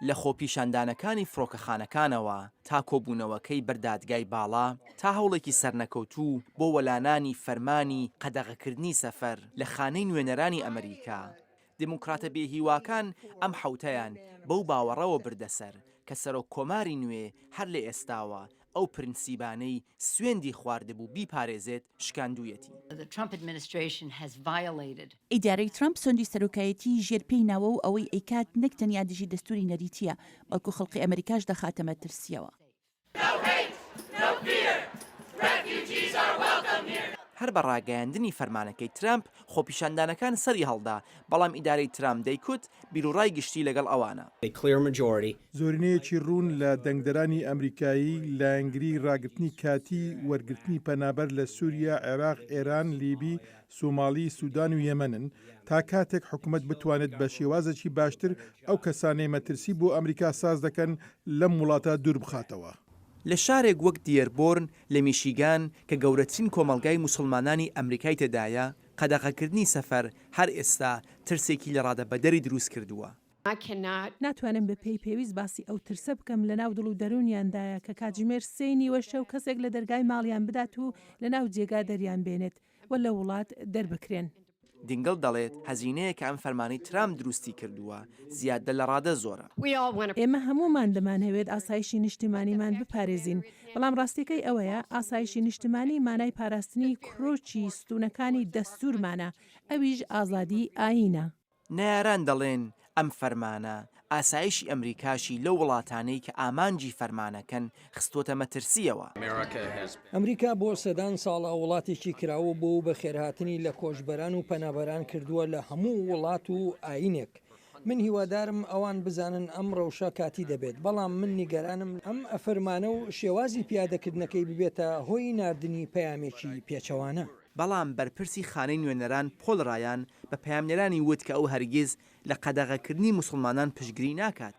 لە خۆپیشاندانەکانی فڕۆکەخانەکانەوە تا کۆبوونەوەکەی بەردادگای باڵا تا هەوڵێکی سەرنەکەوتوو بۆ وەلانانی فەرمانی قەدەغەکردنی سەفەر لە خانەی نوێنەرانی ئەمریکا. دموکراتە بێهیواکان ئەم حوتەیان بەو باوەڕەوە بردەسەر کە سەرۆک کۆماری نوێ هەر لە ئێستاوە ئەو پرینسیبانەی سوێندی خواردبوو بیپارێزێت شکاندوویەتی. ئیدارەی ترامپ سۆندی سەرۆکایەتی ژێرپێی ناوە و ئەوەی ئەیکات نەک تەنیا دژی دەستوری نەریتیە بەڵکو خەڵقی ئەمریکاش دەخاتەمە ترسیەوە. هەر بە ڕاگەیاندنی فەرمانەکەی ترامپ خۆپیشاندانەکان سەری هەڵدا، بەڵام ئیدارەی ترامپ دەیکوت بیرروڕای گشتی لەگەڵ ئەوانە. زۆرینەیەکی ڕوون لە دەنگدەرانی ئەمریکایی لایەنگری ڕاگررتنی کاتی وەرگرتنی پەنابەر لە سووریا، عێراق، ئێران، لیبی، سوماڵی، سوودان و یەمەنن تا کاتێک حکوومەت بتوانێت بە شێوازێکی باشتر ئەو کەسانەی مەترسی بۆ ئەمریکا ساز دەکەن لەم وڵاتە دوور بخاتەوە. لە شارێک وەک دیێربۆرن لە میشیگان کە گەورەترین کۆمەلگای موسڵمانانی ئەمریکای تێدایە، قەدەغەکردنی سەفەر هەر ئێستا ترسێکی لە ڕادەبەدەری دروست کردووە. ناتوانم بە پێی پێویست باسی ئەو ترسە بکەم لە ناو دڵ و دەرونیاندایە کە کاتژمێر 3 نیوە شەو کەسێک لە دەرگای ماڵیان بدات و لە ناو جێگا دەریان بێنێت و لە وڵات دەربکرێن. دینگڵ دەڵێت هەزینەیە کە ئەم فەرمانی ترامپ دروستی کردووە زیادە لە ڕادە زۆرە. ئێمە هەمومان دەمانەوێت ئاسایشی نیشتیمانیمان بپارێزین، بەڵام ڕاستیەکەی ئەوەیە ئاسایشی نیشتیمانی مانای پاراستنی کڕۆکی ستونەکانی دەستورمانە، ئەویش ئازادی ئاینە. ناران دەڵێن ئەم فەرمانە ئاسایشی ئەمریکاشی لەو وڵاتانەی کە ئامانجی فەرمانەکەن خستۆتە مەترسیەوە. ئەمریکا بۆ سەدان ساڵە وڵاتێکی کراوە بۆ بە خێرهاتنی لە کۆچبەران و پەنابەران کردووە لە هەموو وڵات و ئاینێک. من هیوادارم ئەوان بزانن ئەم ڕەوشە کاتی دەبێت، بەڵام من نیگەرانم ئەم ئەفەرمانە و شێوازی پیادەکردنەکەی ببێتە هۆی ناردنی پەیامێکی پێچەوانە. بەڵام بەرپرسی خانەی نوێنەران پۆل ڕایان بە پەیامنێرانی وت کە ئەو هەرگیز لە قەدەغەکردنی موسڵمانان پشتگیری ناکات.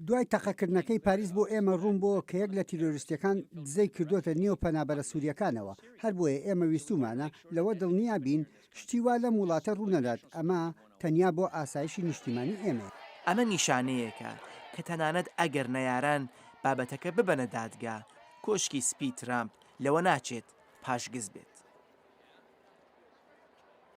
دوای تەقەکردنەکەی پاریس بۆ ئێمە ڕوون بۆ کە یەک لە تیرۆریستەکان دزەی کردوتە نێو پەنابەرە سووریەکانەوە، هەر بۆیە ئێمە ویستومانە لەوە دڵنیا بین شتی وا لەم وڵاتە ڕوونەدات، ئەمە تەنیا بۆ ئاسایشی نیشتیمانی ئێمە. ئەمە نیشانەیەکە کە تەنانەت ئەگەر نەیاران بابەتەکە ببەنە دادگا، کۆشکی سپی ترامپ لەوە ناچێت پاشگز بێت.